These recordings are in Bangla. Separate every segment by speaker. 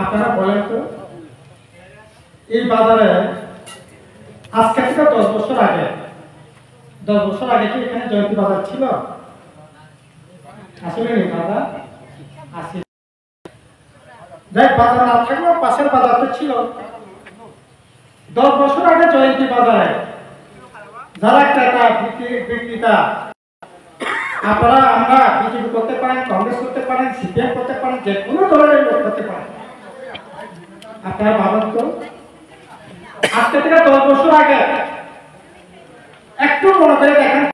Speaker 1: আপনারা বলেন তো এই বাজারে আজকে থেকে 10 বছর আগে কি এখানে জয়ন্তী বাজার ছিল? আসলে বাজার আছে, যাই বাজার না থাকলেও পাশের বাজার তো ছিল। 10 বছর আগে জয়ন্তী বাজারে যারা ক্রেতা বিক্রেতা, আপনারা আমরা বিজেপি করতে পারেন, কংগ্রেস করতে পারেন, সিপিএম করতে পারেন, যে কোনো দলের লোক করতে পারেন। আপনারা ভাবেন তো আজকে থেকে 10 বছর আগে একটু মনে করে দেখেন,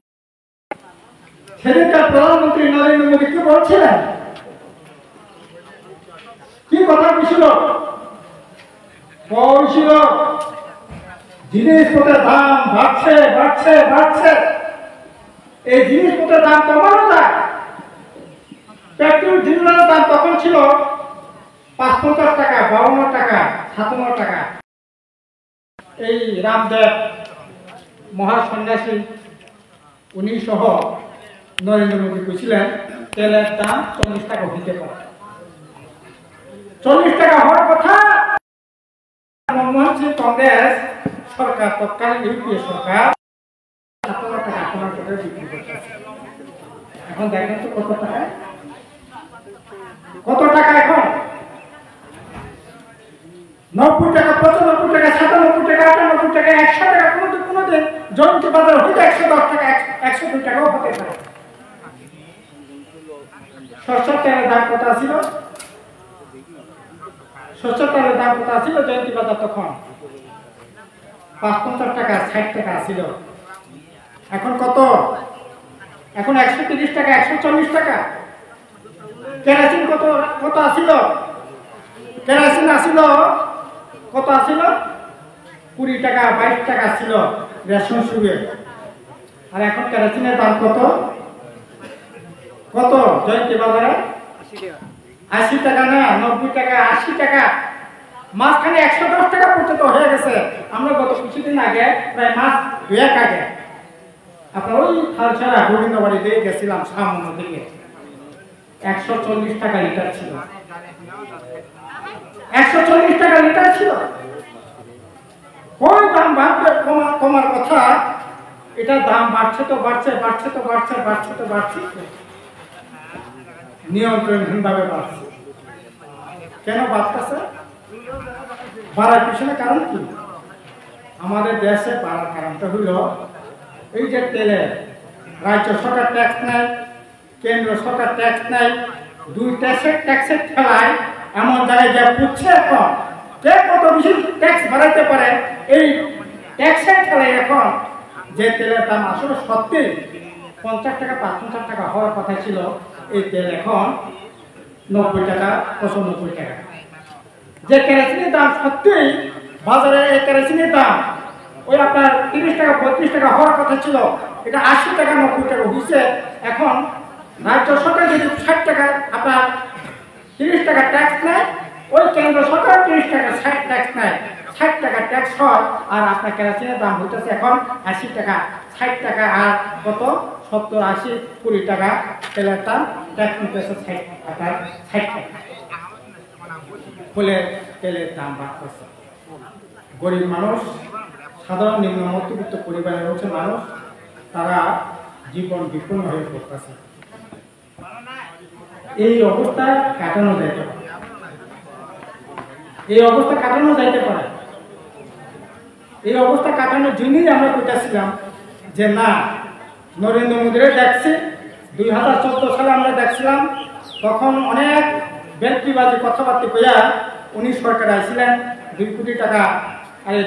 Speaker 1: সেদিনকার প্রধানমন্ত্রী নরেন্দ্র মোদী কি বলছিলেন, কি কথা বলছিল? জিনিসপত্রের দাম বাড়ছে বাড়ছে বাড়ছে, এই জিনিসপত্রের দাম কমানো যায়। পেট্রোল ডিজেলের দাম তখন ছিল ৫৫ টাকা, ৫২ টাকা, ৫৭ টাকা। এই রামদেব মহাসন্ন্যাসী উনি সহ নরেন্দ্র মোদী কইছিলেন তেলের দাম ৪০ টাকা হইতে পারে। ৪০ টাকা হওয়ার কথা। মনমোহন সিং কংগ্রেস সরকার, তৎকালীন ইউপিএ সরকার ১৭ টাকা ১৮ টাকা বিক্রি করতেছে। এখন দেখেন তো কত টাকা, কত টাকা এখন? ৯০ টাকা, ৯৫ টাকা, ৯৭ টাকা, ৯৮ টাকা, ১০০ টাকা, কোনোদিন জয়ন্তী বাজার হইতে ১১০ টাকা, ১০২ টাকাও হতে পারে। সরষের তেলের দাম কত ছিল? সরষের তেলের দাম কত ছিল জয়ন্তী বাজার তখন? ৫৫ টাকা, ৬০ টাকা ছিল। এখন কত? এখন ১৩০ টাকা, ১৪০ টাকা। কেরোসিন কত আসিল? কেরোসিন আসিল কত আসিল? ২০ টাকা, ২২ টাকা ছিল রেশন সুগে। আর এখন কেরোসিনের দাম কত? কত জয়ন্তী বাজারে? ৮০ টাকা না, ৯০ টাকা, ৮০ টাকা, মাঝখানে ১১০ টাকা পর্যন্ত হয়ে গেছে। আমরা গত কিছুদিন আগে, প্রায় মাস ২ আগে, আপনার ওই খালছাড়া গোবিন্দবাড়ি দিয়ে গেছিলাম সামনের দিকে, ১৪০ টাকা লিটার ছিল। ১৪০ টাকা লিটার ছিল। কোন দাম বাড়বে, কমার কথা? এটা দাম বাড়ছে তো বাড়ছে, বাড়ছে তো বাড়ছে, বাড়ছে তো বাড়ছে, নিয়ন্ত্রণহীনভাবে বাড়ছে। কেন বাড়তেছে? বাড়ার পিছনে কারণ কি? আমাদের দেশে বাড়ার কারণটা হইল এই যে তেলে রাজ্য সরকার ট্যাক্স নেয়, কেন্দ্র সরকার ট্যাক্স নেয়, দুই ট্যাক্সের ঠেলায় এমন জায়গায় যা পুচ্ছে এখন কে কত বেশি ট্যাক্স বাড়াইতে পারে। এই ট্যাক্সের ঠেলায় এখন যে তেলের দাম আসলে সত্যি ৫০ টাকা, ৫৫ টাকা হওয়ার কথা ছিল, এই তেল এখন ৯০ টাকা, ৯৫ টাকা। যে কেরোসিনের দাম সত্যি বাজারে, এই কেরোসিনের দাম ওই আপনার ৩০ টাকা, ৩৫ টাকা হওয়ার কথা ছিল, এটা ৮০ টাকা, ৯০ টাকা হয়েছে। এখন রাজ্য সরকার যদি ৬০ টাকা আপনার ৩০ টাকা ট্যাক্স নেয়, ওই কেন্দ্র সরকার ৩০ টাকা ৬০ ট্যাক্স নেয়, ৬০ টাকা ট্যাক্স হয়। আর আপনার কেরোসিনের দাম হইতেছে এখন ৮০ টাকা, ৬০ টাকা, আর কত ৭০, ৮০, ২০ টাকা তেলের দাম ট্যাক্স নিতেছে ৬০ টাকা। ফলে তেলের দাম বাড়তেছে। গরিব মানুষ, সাধারণ নিম্ন মধ্যবিত্ত পরিবারের হচ্ছে মানুষ, তারা জীবন বিপন্ন হয়ে পড়তেছে। এই অবস্থা কাটানো যাইতে পারে, এই অবস্থা কাটানো যাইতে পারে। এই অবস্থা কাটানোর জন্যই আমরা কইতেছিলাম যে না, নরেন্দ্র মোদীরে দেখছি ২০১৪ সালে আমরা দেখছিলাম, তখন অনেক ব্যক্তিবাদী কথাবার্তা কইয়া উনি সরকার আসছিলেন, ২ কোটি টাকা,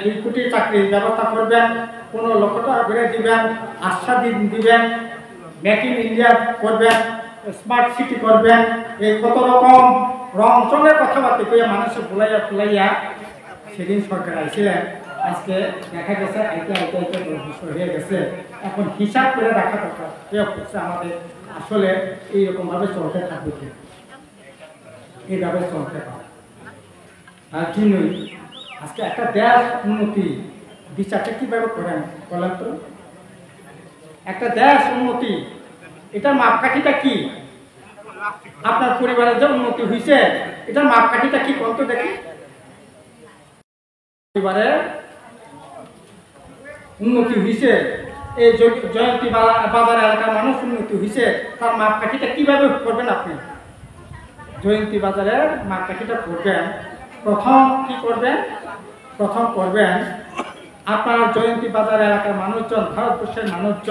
Speaker 1: ২ কোটি চাকরির ব্যবস্থা করবেন, ১৫ লক্ষ টাকা করে দিবেন, আশ্বাস দিবেন, মেক ইন ইন্ডিয়া করবেন, স্মার্ট সিটি করবেন, এই কত রকম রং চঙের কথাবার্তা কইয়া মানুষের ফুলাইয়া সেদিন সরকার আসছিলেন। আজকে দেখা গেছে আইতে হয়ে গেছে। এখন হিসাব করে রাখা দরকার হচ্ছে আমাদের, আসলে এইরকমভাবে চলতে থাকবে, এইভাবে চলতে পারে। তার জন্যই আজকে একটা দেশ উন্নতি বিচারটা কীভাবে করেন বলেন তো? একটা দেশ উন্নতি, এটার মাপকাঠিটা কি? আপনার পরিবারের যে উন্নতি হয়েছে এটার মাপকাঠিটা কি করতে দেখি। পরিবারের উন্নতি হয়েছে, এই জয়ন্তী বাজার এলাকার মানুষ উন্নতি হয়েছে, তার মাপকাঠিটা কিভাবে করবেন আপনি? জয়ন্তী বাজারের মাপকাঠিটা করবেন, প্রথম কি করবেন? প্রথম করবেন আপনার জয়ন্তী বাজার এলাকার মানুষজন, ভারতবর্ষের মানুষজন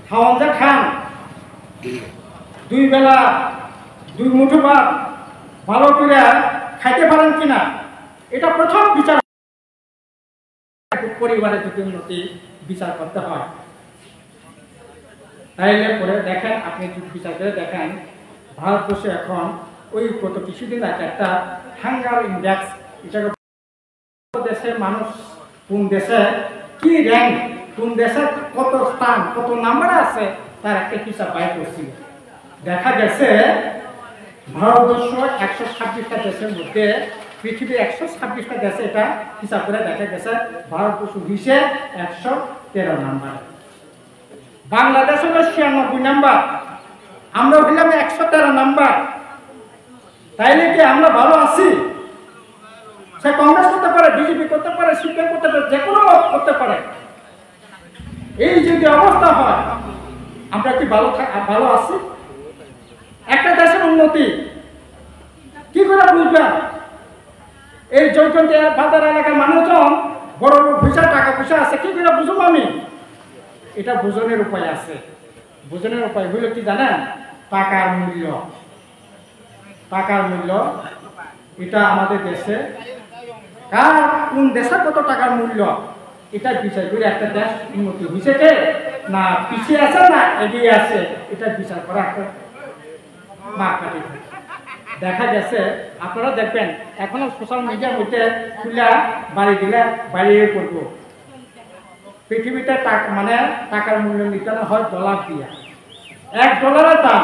Speaker 1: খাওয়ান যা খান, 2 বেলা 2 মুঠো ভাত ভালো করে খাইতে পারেন কিনা, এটা প্রথম বিচার। পরিবারের যদি উন্নতি বিচার করতে হয় তাইলে পরে দেখেন, আপনি যদি বিচার করে দেখেন ভারতবর্ষে এখন ওই গত কিছুদিন আগে একটা হাঙ্গার ইন্ডেক্স, এটাকে দেশের মানুষ কোন দেশে কি র্যাঙ্ক, কোন দেশে কত স্থান কত নাম্বার আছে তার একটা হিসাব বাইর করছিল। দেখা গেছে ভারতবর্ষ 126টা দেশের মধ্যে পৃথিবীর 126টা দেশে এটা হিসাব করে দেখা গেছে ভারতবর্ষ হইছে 113 নাম্বার, বাংলাদেশ হলো 96 নাম্বার, আমরা হইলাম 113 নাম্বার। তাইলে কি আমরা ভালো আছি? সে কংগ্রেস করতে পারে, বিজেপি করতে পারে, সিপিএম করতে পারে, যে কোনো করতে পারে। এই যদি অবস্থা হয় আমরা কি ভালো আছি? একটা দেশের উন্নতি কি করে বুঝবেন? এই জয়ন্তী বাজার এলাকার মানুষজন বড় বড় পয়সা টাকা পয়সা আছে, কি করে বুঝবো আমি? এটা বোঝনের উপায় আছে। বোঝনের উপায় হইল কি জানেন? টাকার মূল্য। টাকার মূল্য এটা আমাদের দেশে কোন দেশে কত টাকার মূল্য এটা বিচার করে একটা দেশ উন্নতি হয়েছে না পিছিয়ে আছে না এগিয়ে আছে, এটা বিচার করা একটা মাপকাঠি। দেখা গেছে আপনারা দেখবেন এখনো সোশ্যাল মিডিয়ার মধ্যে খুলে বাড়ি দিলে বাড়িয়ে করবো। পৃথিবীতে মানে টাকার মূল্য নির্ধারণ হয় ডলার দিয়ে। $1 দাম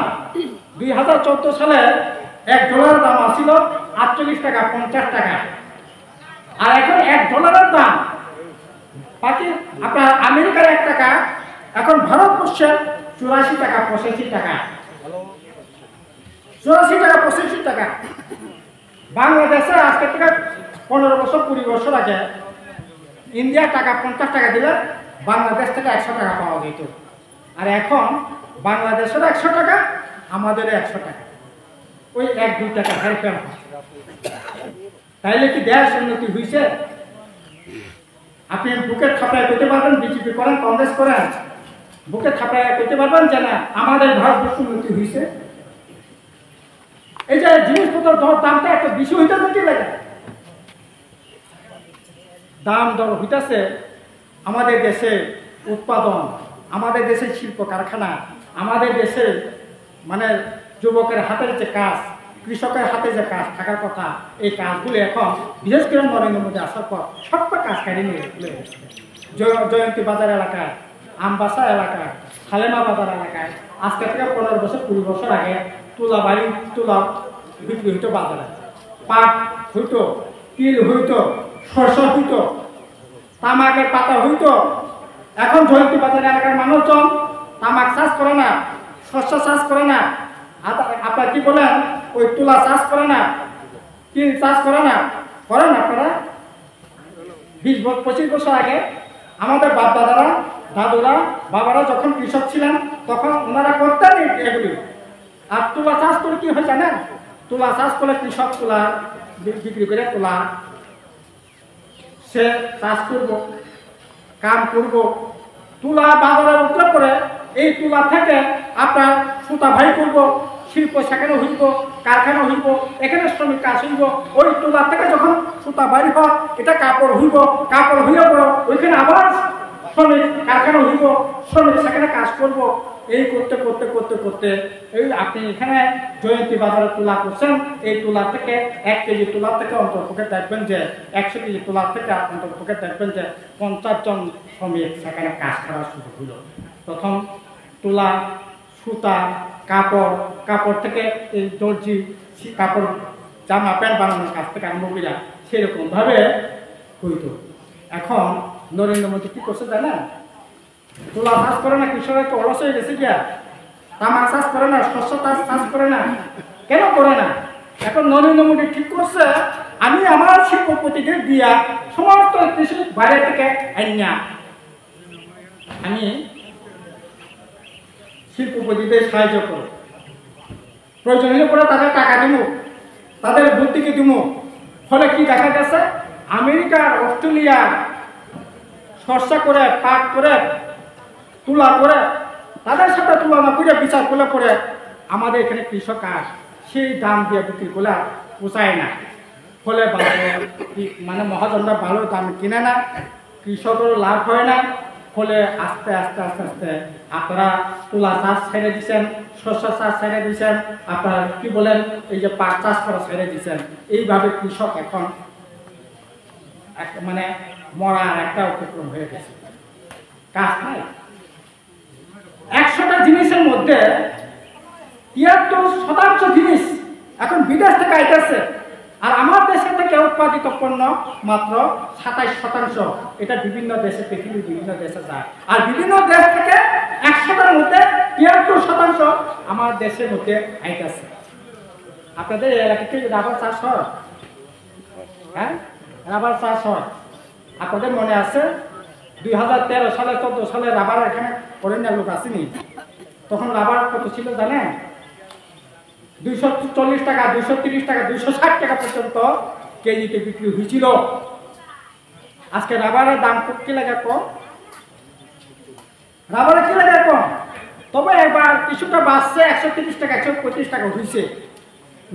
Speaker 1: 2014 সালে $1 দাম আসছিল 48 টাকা 50 টাকা, আর এখন $1 দাম আপনার আমেরিকার 1 টাকা এখন ভারতবর্ষের 84 টাকা 85 টাকা, 84 টাকা 85 টাকা। বাংলাদেশে আজকে থেকে 15 বছর 20 বছর আগে ইন্ডিয়ার টাকা 50 টাকা দিলে বাংলাদেশ থেকে 100 টাকা পাওয়া যেত, আর এখন বাংলাদেশের 100 টাকা আমাদের 100 টাকা, ওই 1-2 টাকা হেরফের। তাইলে কি দেশ উন্নতি হয়েছে? আপনি বুকের থাপড়ায় পেতে পারবেন বিজেপি করেন কংগ্রেস করেন, বুকের থাপড়ায় পেতে পারবেন যে না আমাদের ভারতবর্ষ উন্নতি হয়েছে? এই যে জিনিসপত্রের দামটা একটা বেশি হইতেছে কি লাগে? দাম দর হইতেছে আমাদের দেশে উৎপাদন, আমাদের দেশে শিল্প কারখানা, আমাদের দেশে মানে যুবকের হাতের যে কাজ, কৃষকের হাতে যে কাজ থাকার কথা, এই কাজগুলো এখন বিশেষ করে নরেন্দ্র মোদী আসার পর সবটা কাজ কাটিয়ে নিয়ে খুলে গেছে। জয়ন্তী বাজার এলাকায়, আমবাসা এলাকায়, হালেমা বাজার এলাকায় আজকে থেকে 15 বছর 20 বছর আগে তুলা বিক্রি হইতো বাজারে, পাট হইতো, তিল হইতো, শস্য হইতো, তামাকের পাতা হইতো। এখন জয়ন্তী বাজার এলাকার মানুষজন তামাক চাষ করে না, শস্য চাষ করে না, আপনার কি বলেন ওই তুলা চাষ করে না, তিল চাষ করে না, করেন আপনারা? 20-25 বছর আগে আমাদের বাপ দাদারা, দাদুরা, বাবারা যখন কৃষক ছিলেন তখন ওনারা করতেন এগুলি। আর তুলা চাষ করে কি হয় জানেন? তুলা চাষ করলে কৃষক তুলা বিক্রি করে তুলা সে চাষ করব, কাম করব, তুলা বাজারে উঠলে পরে এই তুলা থেকে আপনার সুতা ভাই করব, শিল্প সেখানে হইব, কারখানা হইব, এখানে শ্রমিক কাজ হইব। ওই তুলা থেকে যখন সুতা বাইর হয় এটা কাপড় হইব, কাপড় হইয়া পড়ো ওইখানে আবার শ্রমিক কারখানা হইব, শ্রমিক সেখানে কাজ করব। এই করতে করতে করতে করতে এই আপনি এখানে জয়ন্তী বাজারে তুলা করছেন, এই তুলা থেকে 1 কেজি তুলা থেকে অন্তর্পক্ষে দেখবেন যে 100 কেজি তুলা থেকে অন্তর্পক্ষে দেখবেন যে 50 জন শ্রমিক সেখানে কাজ করা শুরু হলো। প্রথম তুলা, সুতা, কাপড় থেকে এই দর্জি কাপড় জামা প্যান্ট বানানোর কাছ থেকে আরম্ভ করে সেরকম ভাবে হইতো। এখন নরেন্দ্র মোদী কি করছে জানেন? তুলা চাষ করে না, কৃষকরা অলস হয়ে গেছে গিয়া তামাক চাষ করে না, শস্য চাষ করে না, কেন করে না? এখন নরেন্দ্র মোদী ঠিক করছে আমি আমার শিল্পপতিদের দিয়া সমস্ত কৃষি বাইরে থেকে আইনা আমি শিল্পপতিদের সাহায্য করব, প্রয়োজন হলে পরে তাদের টাকা দিব, তাদের ভর্তিকে দিব। ফলে কি দেখা গেছে, আমেরিকার, অস্ট্রেলিয়ার সরষা করে, পাট করে, তুলা করে, তাদের সাথে তুলনা করে বিচার করলে পরে আমাদের এখানে কৃষক আর সেই দাম দিয়ে বিক্রি করলে পোষায় না। ফলে মানে মহাজনরা ভালো দাম কিনে না, কৃষকেরও লাভ হয় না। ফলে আস্তে আস্তে আস্তে আস্তে আপনারা তুলা চাষ ছেড়ে দিচ্ছেন, শস্য চাষ ছেড়ে দিচ্ছেন, আপনারা কি বলেন এই যে পাট চাষ করা ছেড়ে দিচ্ছেন। এইভাবে কৃষক এখন মানে মরার একটা উপক্রম হয়ে গেছে, কাজ নাই। 100টা জিনিসের মধ্যে 73% জিনিস এখন বিদেশ থেকে আইতেছে, আর আমার দেশে থেকে উৎপাদিত পণ্য মাত্র 27%। এটা বিভিন্ন দেশে, পৃথিবীর বিভিন্ন দেশে যায়। আর বিভিন্ন দেশ থেকে 100টার মধ্যে 73% আমার দেশের মধ্যে আইতেছে। আপনাদের এলাকাতে রাবার চাষ হয়? হ্যাঁ, রাবার চাষ হয়। আপনাদের মনে আছে 2013 সালে 14 সালে রাবার এখানে করেন না, লোক আসেনি। তখন রাবার কত ছিল জানেন? 240 টাকা, 230 টাকা, 260 টাকা পর্যন্ত কেজিতে বিক্রি হয়েছিল। আজকে রাবারের দাম কি লাগে কম? রাবারের কি লাগে কম? তবে এবার কিছুটা বাড়ছে, 130 টাকা, 135 টাকা হয়েছে।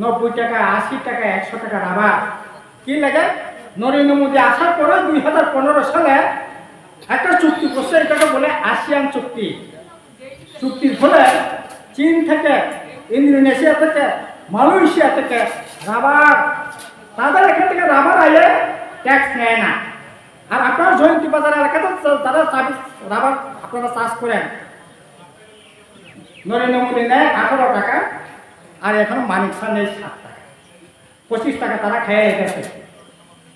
Speaker 1: 90 টাকা, 80 টাকা, 100 টাকা রাবার। কি লাগে? নরেন্দ্র মোদী আসার পরে 2015 সালে একটা চুক্তি করছে, এটাকে বলে আসিয়ান চুক্তি। চুক্তির ফলে চীন থেকে, ইন্দোনেশিয়া থেকে, মালয়েশিয়া থেকে রাবার, তাদের এখান থেকে রাবার আইলে ট্যাক্স নেয় না। আর আপনার জয়ন্তী বাজার এলাকাতে যারা রাবার আপনারা চাষ করেন, নরেন্দ্র মোদী নেয় 18 টাকা, আর এখন মানিক শাহ নেয় 7 টাকা, 25 টাকা তারা খেয়ে গেছে।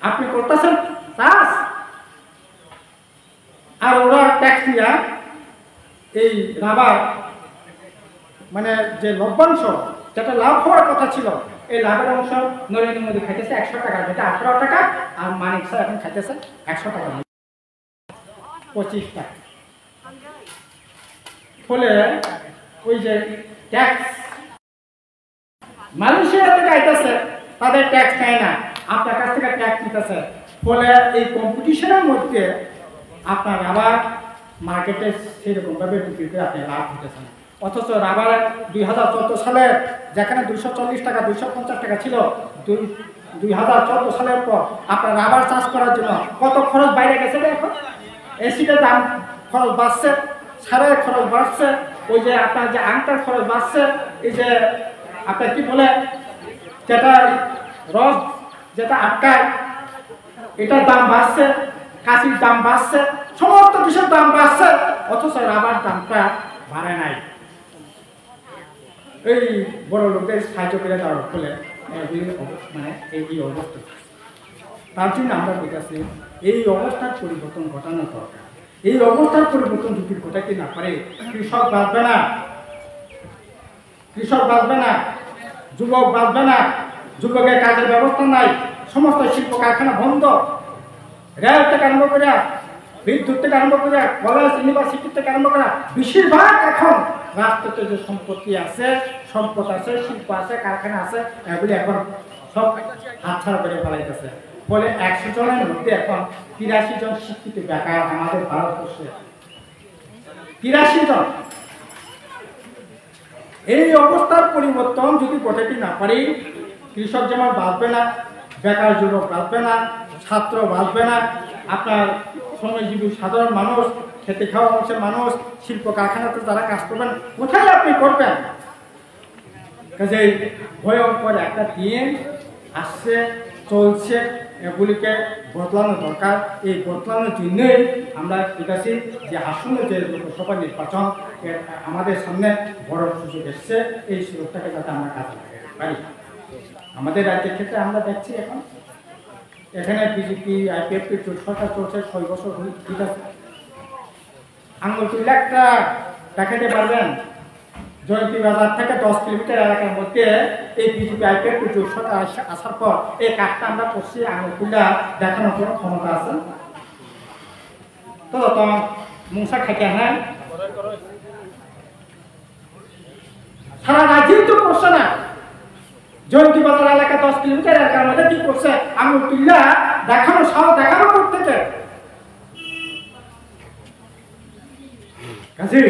Speaker 1: আপনি করতেছেন চাষ, আর ওরা ট্যাক্স নিয়ে এই রাবার মানে যে লভ্যাংশ, যেটা লাভ হওয়ার কথা ছিল, এই লাভের অংশ নরেন্দ্র মোদী খাইতেছে 100 টাকা, যেটা 18 টাকা, আর মানিক শাহ এখন খাইতেছে 100 টাকা, 25 টাকা। ফলে ওই যে ট্যাক্স মালয়েশিয়া থেকে আইতেছে, তাদের ট্যাক্স নেয় না, আপনার কাছ থেকে ট্যাক্স নিতেছে। ফলে এই কম্পিটিশনের মধ্যে আপনার রাবার মার্কেটে সেরকমভাবে বিক্রি করে আপনি লাভ হতেছেন। অথচ রাবার 2014 সালে যেখানে 240 টাকা, 250 টাকা ছিল, 2014 সালের পর আপনার রাবার চাষ করার জন্য কত খরচ বাইরে গেছে। এখন এসিডের দাম খরচ বাড়ছে, সারের খরচ বাড়ছে, ওই যে আপনার যে আংটার খরচ বাড়ছে, এই যে আপনার কি বলে যেটা রস যেটা আটকায়, এটার দাম বাড়ছে, কাঁচির দাম বাড়ছে, সমস্ত কিছুর দাম বাড়ছে, অথচ রাবার দামটা বাড়ে নাই। এই বড় লোকদের সাহায্য করে দেওয়ার ফলে মানে এই অবস্থা। তার জন্য আমরা বলতেছি এই অবস্থার পরিবর্তন ঘটানো দরকার। এই অবস্থার পরিবর্তন যদি ঘটাতে না পারে, কৃষক বাঁচবে না, কৃষক বাঁচবে না, যুবক বাঁচবে না, যুবকের কাজের ব্যবস্থা নাই, সমস্ত শিল্প কারখানা বন্ধ, রেল থেকে আরম্ভ করে, বিদ্যুৎ থেকে আরম্ভ করে, কলেজ ইউনিভার্সিটি থেকে আরম্ভ করা, বেশিরভাগ এখন রাষ্ট্রতে যে সম্পত্তি আছে, সম্পদ আছে, শিল্প আছে, কারখানা আছে, এগুলি এখন সব হাতছাড়া করে ফেলাইতেছে। ফলে 100 জনের মধ্যে এখন 83 জন শিক্ষিত বেকার আমাদের ভারতবর্ষে, 83 জন। এই অবস্থার পরিবর্তন যদি ঘটাতে না পারি, কৃষক যেমন বাঁচবে না, বেকার যুবক বাঁচবে না, ছাত্র বাঁচবে না, আপনার শ্রমজীবী সাধারণ মানুষ, খেতে খাওয়া অংশের মানুষ, শিল্প কারখানাতে যারা কাজ করবেন, কোথায় আপনি করবেন? কাজেই ভয়ঙ্কর একটা দিন আসছে, চলছে, এগুলিকে বদলানো দরকার। এই বদলানোর জন্যই আমরা দেখেছি যে আসন্ন যে লোকসভা নির্বাচন আমাদের সামনে বড় সুযোগ এসছে, এই সুযোগটাকে যাতে আমরা কাজে লাগাতে পারি। আমাদের রাজ্যের ক্ষেত্রে আমরা দেখছি এখন এখানে বিজেপি আইপিএফপি সরকার চলছে 6 বছর ঠিক আছে, আঙুল তুলে একটা দেখাতে পারবেন জয়ন্তী বাজার থেকে 10 কিলোমিটার এলাকার মধ্যে এই বিজেপি আইপিএফ জোট সরকার আসার পর এই কাজটা আমরা করছি আঙুলকুলা দেখানোর কোনো ক্ষমতা আছে তো মুংসা খাইতে হ্যাঁ সারা রাজ্যেই তো করছে না জয়ন্তী বাজার এলাকা 10 কিলোমিটার এলাকার মধ্যে কি করছে আঙুলকুলা দেখানো সাহস দেখানো করতেছে কাজে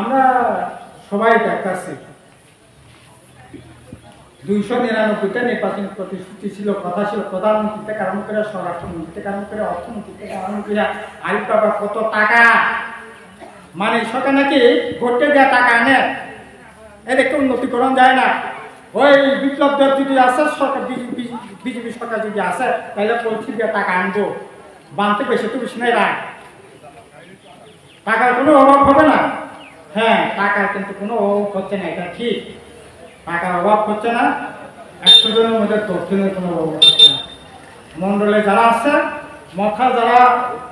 Speaker 1: আমরা সবাই দেখাচ্ছি 299টা নির্বাচন প্রতিশ্রুতি ছিল কথা ছিল প্রধানমন্ত্রী থেকে আরম্ভ করে স্বরাষ্ট্রমন্ত্রী থেকে আরম্ভ করে অর্থমন্ত্রী থেকে আরম্ভ করে আরিফ বাবা কত টাকা মানে সরকার নাকি ভোটে দেওয়া টাকা আনে এদেরকে উন্নতিকরণ যায় না ওই বিপ্লব দেব যদি আসে সরকার বিজেপি সরকার যদি আসে তাহলে পরিস্থিতি দিয়ে টাকা আনবো বানতে বেশি তো বেশি নাই রাখ টাকার কোনো অভাব হবে না হ্যাঁ টাকার কিন্তু কোনো অভাব হচ্ছে না এটা ঠিক টাকার অভাব হচ্ছে না 100 জনের মধ্যে 10 জনের কোনো অভাব হচ্ছে না মন্ডলে যারা আছে মথা যারা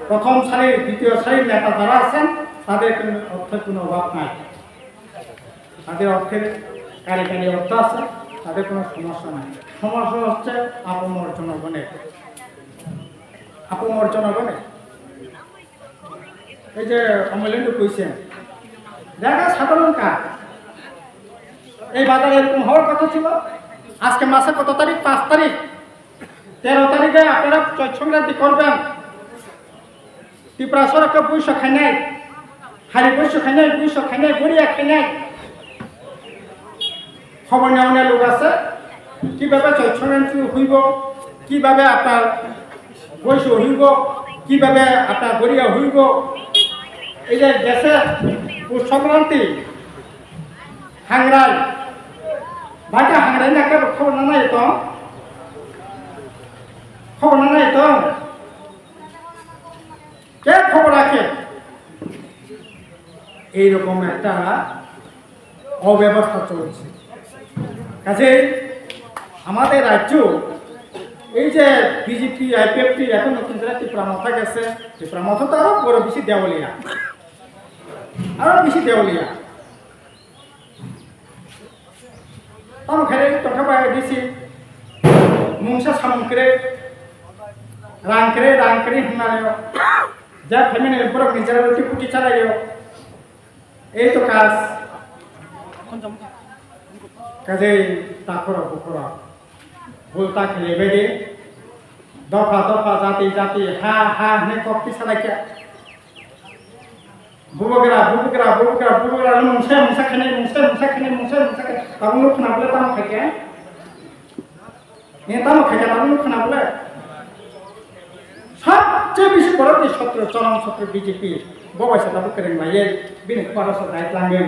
Speaker 1: প্রথম সারির দ্বিতীয় সারির নেতা যারা আছেন তাদের কোনো অর্থের কোনো অভাব নাই তাদের অর্থের কারিগরি অর্থ আছে তাদের কোনো সমস্যা নাই সমস্যা হচ্ছে আপমর জনগণের এই যে অমলেন্দ্র কইছেন দেখা সাধারণ কাজ এই বাজারে এরকম হওয়ার কথা ছিল আজকে মাসে কত তারিখ 5 তারিখ 13 তারিখে আপনারা চৈত সংক্রান্তি করবেন ত্রিপুরা সরকার পয়সা খাই নাই হারি পয়সা খাই নাই গড়িয়া খাই নাই খবর নেওয়া লোক আছে কিভাবে চৈত সংক্রান্তি হইব কিভাবে আপনার বৈশ হইব কিভাবে আপনার গড়িয়া হইব এই যে দেশে সংক্রান্তি হাংরাই ভাইটা হাংরাই না কেন খবর না নাই তো কে খবর রাখে এইরকম একটা অব্যবস্থা চলছে কাজে আমাদের রাজ্য এই যে বিজেপি আইপিএফটি এখন নতুন যারা ত্রিপুরা মাথা গেছে ত্রিপুরা মাথা তো আরো বড় বেশি দেওয়ালিয়া তাম খেলে টকা পাই দিছি মুংসা সামুংক্রে রাংক্রে হামনালেও যা ফ্যামিলির উপর নিজেরা রুটি ফুটি চালাইও এই তো কাজ কাজে তাকরা বুকরা বলতা খেলে বেড়ে দফা জাতি হা নে কপি চালাইয়া বুবগরা মুংসা খানে তাবুন লোক খানা বলে তাম খাইকে তাবুন খানা বলে সবচেয়ে বেশি বড় যে চরম সত্র বিজেপি ববাইসা তাবু করেন মাইয়ে বিনে পারস দায়িত্ব লাঙ্গে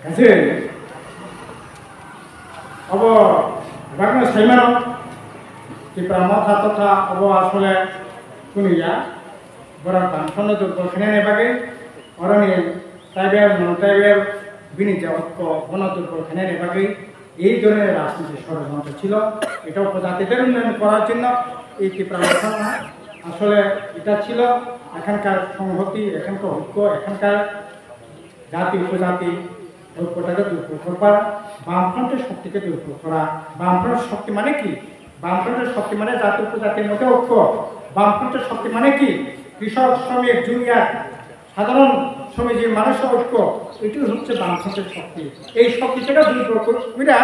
Speaker 1: কাজে अब बागना साइमानो ত্রিপুরা মাথা তথা अब আসলে कुनिया बड़ा दानफोनो दुर्बल खाने बागे अरनि ट्राइबेल नन ट्राइबेल बिनि जे ঐক্য গণ দুর্বল খানে বাগে এই ধরনের রাজনীতি ষড়যন্ত্র ছিল এটা উপজাতিদের উন্নয়ন করার জন্য এই ত্রিপুরা মাথা আসলে এটা ছিল এখানকার সংহতি এখানকার ঐক্য এখানকার জাতি উপজাতি ঐক্যটাকে দুর্বল করা বামফ্রন্টের শক্তিকে দুর্বল করা বামফ্রন্টের শক্তি মানে কি বামফ্রন্টের শক্তি মানে জাতি উপজাতির মধ্যে ঐক্য বামফ্রন্টের শক্তি মানে কি কৃষক শ্রমিক জুনিয়র সাধারণ শ্রমিকজীবী মানুষের ঐক্য এটি হচ্ছে বামফ্রন্টের শক্তি এই শক্তিটাকে দুর্বল করে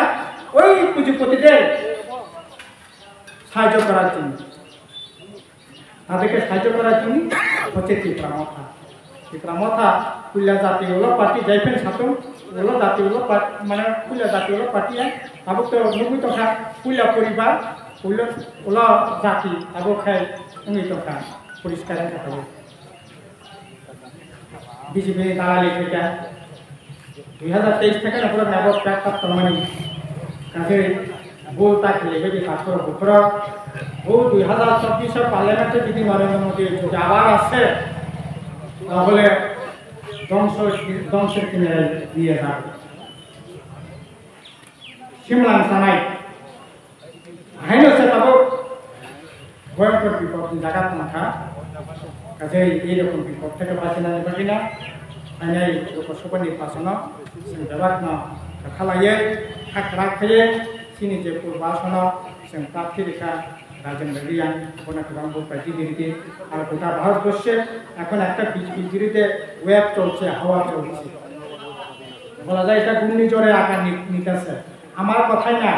Speaker 1: ওই পুঁজিপতিদের সাহায্য করার জন্য তাদেরকে সাহায্য করার জন্য হচ্ছে ত্রিপুরা মাথা কুল্লা জাতি হলো পার্টি যাইফেন ছাত্র হলো জাতি হলো মানে কুল্লা জাতি হলো পার্টি তারপর তো 90 টাকা কুল্লা পরিবার ওলা জাতি তারপর খাই 19 টাকা পরিষ্কার রাখা হবে বিজেপি দালালি থেকে 2023 থেকে না পুরো নগদ প্যাকআপ তলমানি কাজে বলতা খেলে বেশি তারপর বুকর ও 2024 পার্লামেন্টে যদি নরেন্দ্র মোদী আবার আসে তাহলে ধ্বংসের কিনারে দিয়ে যাবে সিমলান সানাই হাইনসে তাবো ভয়ঙ্কর বিপদ জায়গা মাথা কাজেই এইরকম বিপদ থেকে বাঁচি না পারি না आइनाय लोकसभा निर्वाचन जों बेबादिनो खालायो हाग्रा खायो सिनि जे पूर्वासन जों प्रार्थी रेखा राजेन রিয়ান গণতন্ত্র প্রতিনিধি আর গোটা ভারতবর্ষে এখন একটা বিজবিজিতে ওয়েব চলছে হাওয়া চলছে বলা যায় এটা ঘূর্ণিঝড়ের আকার নিতেছে আমার কথাই না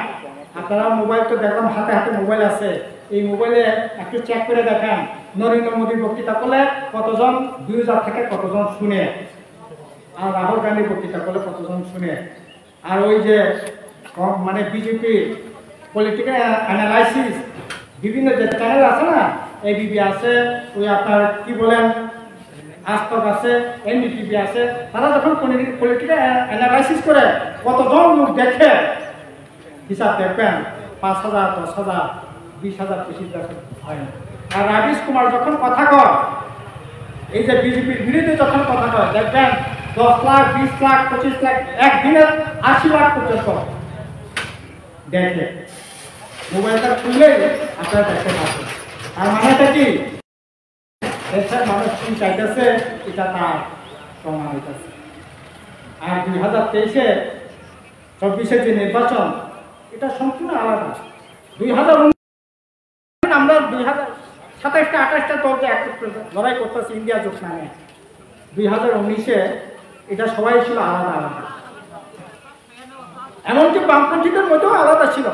Speaker 1: আপনারা মোবাইল তো দেখলাম হাতে হাতে মোবাইল আছে এই মোবাইলে একটু চেক করে দেখেন নরেন্দ্র মোদী বক্তৃতা করলে কতজন 2000 থেকে কতজন শুনে আর রাহুল গান্ধী বক্তৃতা করলে কতজন শুনে আর ওই যে মানে বিজেপি পলিটিক্যাল অ্যানালাইসিস বিভিন্ন যে চ্যানেল আছে না এবিপি আছে ওই আপনার কি বলেন আজতক আছে এনডিটিভি আছে তারা যখন পলিটিক্যাল অ্যানালাইসিস করে কতজন লোক দেখে হিসাব দেখবেন 5000 10,000 20,000 বেশি হয় না আর রাজেশ কুমার যখন কথা কয় এই যে বিজেপির বিরুদ্ধে যখন কথা কয় দেখবেন 10 লাখ 20 লাখ 25 লাখ একদিনে 80 লাখ পর্যন্ত দেখে মোবাইলটা খুললে আপনারা দেখতে পাবেন আর মানেটা কি দেশের মানুষ কি চাইতেছে এটা তার প্রমাণ হইতেছে আর 2023-এ 24-এর যে নির্বাচন এটা সম্পূর্ণ আলাদা 2019 আমরা 2027টা 28টা দলকে একত্রে লড়াই করতেছি ইন্ডিয়া জোট নামে 2019-এ এটা সবাই ছিল আলাদা আলাদা এমনকি বামপন্থীদের মধ্যেও আলাদা ছিল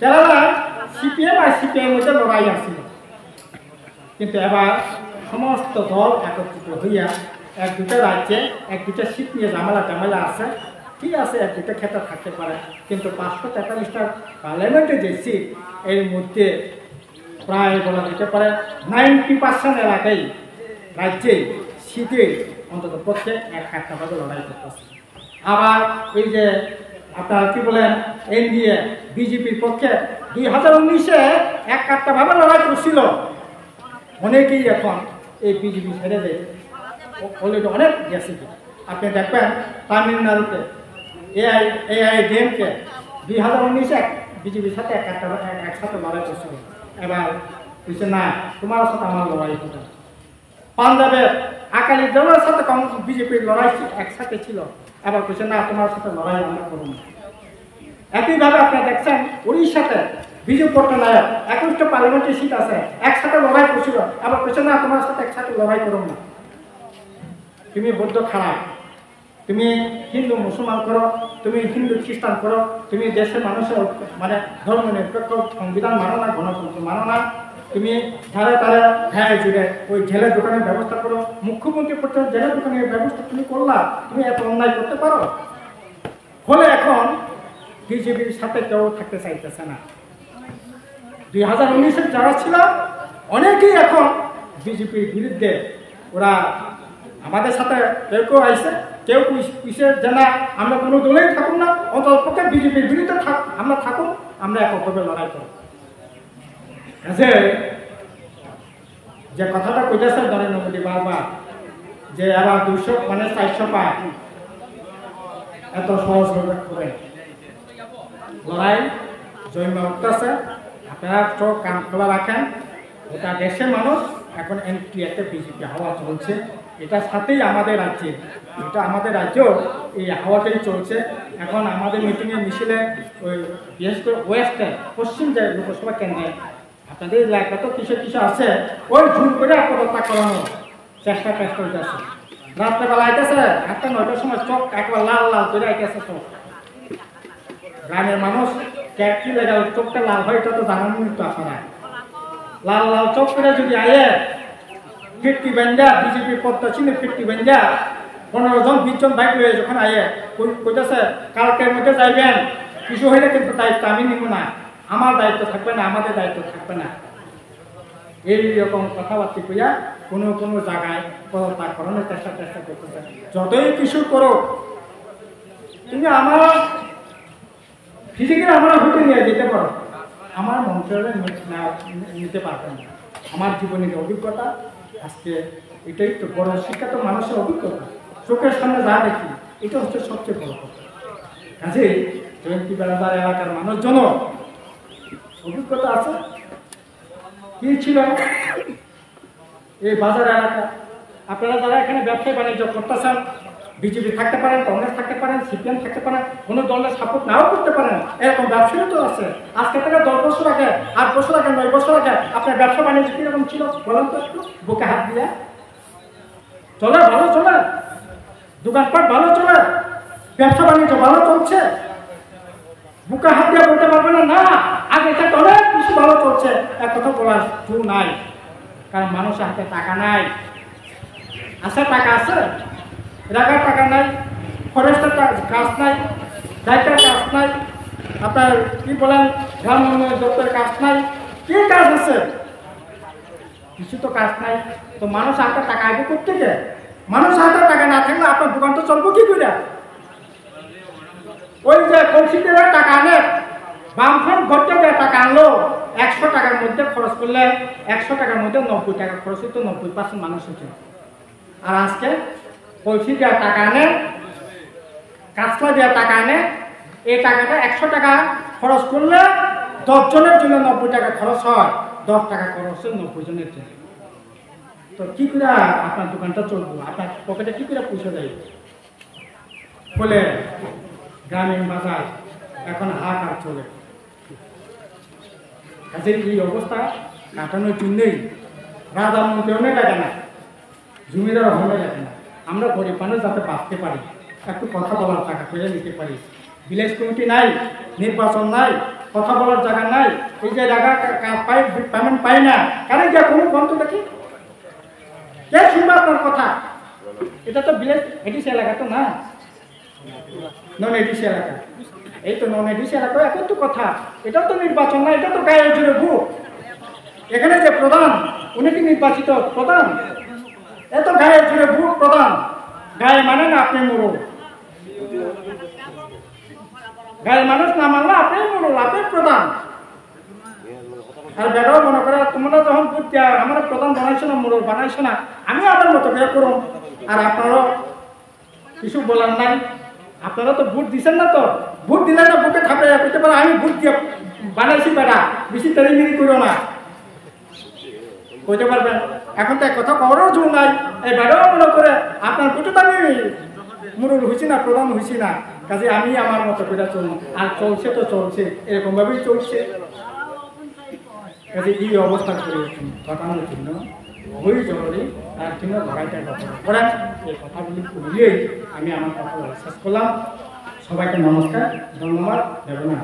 Speaker 1: যারা সিপিএম আর সিপিআই মধ্যে লড়াই আসছিল কিন্তু এবার সমস্ত দল একত্রিত হইয়া এক দুটো রাজ্যে এক দুটো সিট নিয়ে ঝামেলা আছে ঠিক আছে এক দুটো ক্ষেত্রে থাকতে পারে কিন্তু 543টা পার্লামেন্টে যে সিট এর মধ্যে প্রায় বলা যেতে পারে 90% এলাকায় রাজ্যে সিটে অন্তত পক্ষে একটা ভাবে লড়াই করতেছে আবার এই যে আপনারা কি বলেন এনডিএ বিজেপির পক্ষে 2019-এ একটা ভাবে লড়াই করছিল অনেকেই এখন এই বিজেপি ছেড়ে দেয় অলরেডি অনেক গেছে আপনি দেখবেন তামিলনাড়ুতে এআইএডিএমকে 2019-এ বিজেপির সাথে একসাথে লড়াই করছিল এবার বলছে না তোমার সাথে আমার লড়াই হতো পাঞ্জাবের আকালি দলের সাথে বিজেপির লড়াই একসাথে ছিল এবার বলছে না তোমার সাথে লড়াই আমরা করব না একইভাবে আপনারা দেখছেন উড়িষ্যাতে বিজু পট্টনায়ক 21টা পার্লামেন্টের সিট আছে একসাথে লড়াই করছিল আবার বলছে না তোমার সাথে একসাথে লড়াই করব না তুমি বৌদ্ধ খারাপ তুমি হিন্দু মুসলমান করো তুমি হিন্দু খ্রিস্টান করো তুমি দেশের মানুষের মানে ধর্ম নিরপেক্ষ সংবিধান মানো না গণতন্ত্র মানো না তুমি ধারে তারে হ্যাঁ জুড়ে ওই জেলের দোকানের ব্যবস্থা করো মুখ্যমন্ত্রী পর্যন্ত জেলের দোকানের ব্যবস্থা তুমি করলা তুমি এত অন্যায় করতে পারো ফলে এখন বিজেপির সাথে কেউ থাকতে চাইতেছে না 2019-এ যারা ছিল অনেকেই এখন বিজেপির বিরুদ্ধে ওরা আমাদের সাথে কেউ আইসে কেউ কিসে জানা আমরা কোনো দলেই থাকুন না অন্তত বিজেপির বিরুদ্ধে আমরা থাকুন আমরা এককভাবে লড়াই করব যে কথাটা কইতেছে নরেন্দ্র মোদী বারবার যে আবার 200 মানে 400 পায় এত সহজ করে লড়াই জন্ম উঠতেছে আপনারা চোখ কান খোলা রাখেন গোটা দেশের মানুষ এখন এনটিএতে বিজেপি হাওয়া চলছে এটার সাথেই আমাদের রাজ্যে এটা আমাদের রাজ্যেও এই হাওয়াটাই চলছে এখন আমাদের মিটিংয়ে মিছিলে ওই বিশেষ করে ওয়েস্টে পশ্চিম যে লোকসভা কেন্দ্রে আপনাদের এলাকা তো কিছু আছে ওই ঝুল করে আত্মহত্যা করানোর চেষ্টা করতেছে রাত্রেবেলা আইতেছে 8টা-9টার সময় চোখ একবার লাল লাল করে আইতেছে চোখ গ্রামের মানুষ কি লেগে চোখটা লাল হয় এটা তো জানান তো আপনারা লাল লাল চোখ করে যদি আয়ে 50 বেঞ্জা বিজেপি পদ্মা ছিল 50 বেঞ্জা 15 জন 20 জন বাইক লয়ে যখন আয়ে কইতেছে কালকের মধ্যে যাইবেন কিছু হইলে কিন্তু দায়িত্ব আমি নিব না আমার দায়িত্ব থাকবে না আমাদের দায়িত্ব থাকবে না এইরকম কথাবার্তা কইয়া কোনো জায়গায় পদত্যাগ করানোর চেষ্টা করতেছে যতই কিছু করো তুমি আমার ফিজিক্যালি আমরা ভোটে নিয়ে যেতে পারো আমার মন্ত্রণালয় নিতে পারবে না আমার জীবনের অভিজ্ঞতা আজকে এটাই তো বড় শিক্ষা তো মানুষের অভিজ্ঞতা চোখের সামনে যা দেখি এটা হচ্ছে সবচেয়ে বড় কথা কাজেই জয়ন্তী বেড়াদার এলাকার মানুষজন অভিজ্ঞতা আছে কি ছিল এই বাজার এলাকা আপনারা যারা এখানে ব্যবসায় বাণিজ্য করতেছেন, বিজেপি থাকতে পারেন, কংগ্রেস থাকতে পারেন, সিপিএম থাকতে পারেন, কোনো দলের সাপোর্ট নাও করতে পারেন, এরকম ব্যবসায়ী তো আছে। আজকে থেকে 10 বছর আগে, 8 বছর আগে, 9 বছর আগে আপনার ব্যবসা বাণিজ্য কিরকম ছিল বলেন তো একটু, বুকে হাত দিয়ে চলে? ভালো চলে? দোকানপাট ভালো চলে? ব্যবসা বাণিজ্য ভালো চলছে? বুকে হাত দিয়ে বলতে পারবে না না আগে থেকে অনেক কিছু ভালো চলছে, এক কথা বলার জোর নাই। কারণ মানুষের হাতে টাকা নাই। আছে টাকা আছে, রাখার টাকা নাই, ফরেস্টের কাজ নাই, দায়িত্বের কাজ নাই, আপনার কি বলেন গ্রাম উন্নয়ন দপ্তরের কাজ নাই, কি কাজ আছে? কিছু তো কাজ নাই। তো মানুষ হাতে টাকা আগে করতে গে, মানুষ হাতে টাকা না থাকলে আপনার দোকানটা চলবো কি করে? ওই যে কলসিতে টাকা আনে, বামফ্রন্ট ঘরটা যে টাকা আনলো 100 টাকার মধ্যে খরচ করলে 100 টাকার মধ্যে 90 টাকা খরচ হতো, 90% মানুষ হচ্ছে। আর আজকে কলসি দেওয়া টাকা আনে, কাঁচলা দেওয়া টাকা আনে, এই টাকাটা 100 টাকা খরচ করলে 10 জনের জন্য 90 টাকা খরচ হয়, 10 টাকা খরচ হয় 90 জনের জন্য। তো কি করে আপনার দোকানটা চলবো? আপনার পকেটে কি করে পয়সা দেয়? বলে গ্রামীণ বাজার এখন হাহাকার চলে। কাজের এই অবস্থা কাটানোর জন্যই রাজা মন্ত্রী টাকা না, জমিদার হলে টাকা না, আমরা গরিব মানুষ যাতে বাঁচতে পারি, একটু কথা বলার টাকা করে নিতে পারি। ভিলেজ কমিটি নাই, নির্বাচন নাই, কথা বলার জায়গা নাই, এই যে জায়গা পাই পেমেন্ট পাই না, কারণ যা কোনো বন্ধ দেখি কে শুনবে আপনার কথা? এটা তো ভিলেজ এডিসি এলাকা তো না, নন এডিসি এলাকা। এই তো নন এডিসি এলাকা এখন তো কথা, এটাও তো নির্বাচন না, এটা তো গায়ে জুড়ে ভূ। এখানে যে প্রধান উনি কি নির্বাচিত প্রধান? এত গায়ে জুড়ে ভূ প্রধান, গায়ে মানে না আপনি মোড়ল, গায়ের মানুষ না মানলে আপনি মোড়ল, আপনি প্রধান। আর বেটাও মনে করে তোমরা যখন ভোট দেওয়া আমার প্রধান বানাইছো না, মোড়ল বানাইছো না, আমি আমার মতো করে করুন। আর আপনারও কিছু বলার নাই, আপনারা তো ভোট দিচ্ছেন না, তো ভোট দিলে না বুকে থাপে করতে পারে আমি ভোট দিয়ে বানাইছি বেটা, বেশি তেড়িমিড়ি করো না কইতে পারবেন। এখন তো এক কথা করারও জোর নাই, এই বেটাও মনে করে আপনার ভোটে তো আমি মোড়ল হয়েছি না, প্রধান হয়েছি না, কাজে আমি আমার মতো করে চলুন। আর চলছে তো চলছে, এরকম ভাবেই চলছে। কাজে এই অবস্থা করে ঘটানোর জন্য ওই জরুরি, তার জন্য লড়াইটা করেন। এই কথাগুলি বলিয়েই আমি আমার কথা শেষ করলাম। সবাইকে নমস্কার, ধন্যবাদ, দেবেন।